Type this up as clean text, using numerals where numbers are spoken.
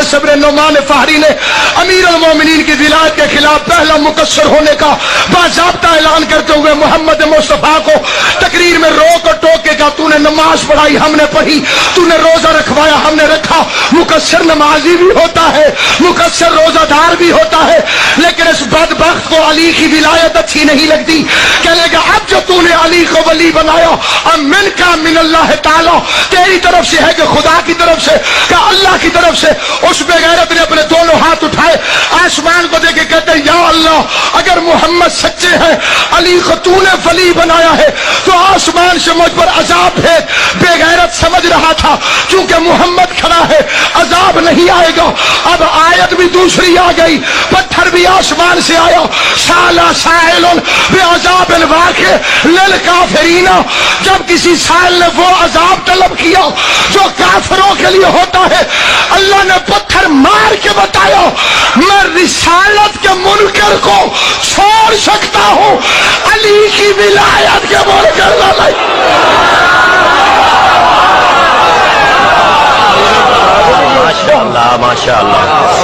आयशा बिन नुमान फहरी ने अमीर अल-मोमिनीन की विलायत के खिलाफ पहला मुकस्सर होने का बाज़ाब्ता ऐलान करते हुए मोहम्मद मुस्तफा को तकरीर में रोक और टोक के कहा, तूने नमाज पढ़ाई हमने पढ़ी, तूने रोजा रखवाया हमने रखा। मुकस्सर नमाजी भी होता है, मुकस्सर रोजादार भी होता है, लेकिन इस बदबख्त को अली की विलायत अच्छी नहीं लगती। कहने लगा अब जो तूने अली को वली बनाया, अब मिन का मिन अल्लाह ताला, तेरी तरफ से है कि खुदा की तरफ से का अल्लाह की तरफ से। उस बेगैरत ने अपने दोनों हाथ उठाए, आसमान को देखे कहते हैं, या अल्लाह अगर मोहम्मद सच्चे हैं, अली को तूने वली बनाया है तो आसमान से मुझ पर अजाब भेज। बेगैरत समझ रहा था क्योंकि मोहम्मद खड़ा है अजाब नहीं आएगा। अब आयत भी दूसरी आ गई, पत्थर भी आसमान से आया, साला साइलन बेअजाबिन वाक़े लिल काफिरीना। जब किसी साइल ने वो अजाब तलब किया जो काफिरों के लिए होता है, अल्लाह ने पत्थर मार के बताया मैं रिसालत के मुनकर को छोड़ सकता हूं, अली की विलायत के मुनकर नहीं। माशाअल्लाह माशाअल्लाह।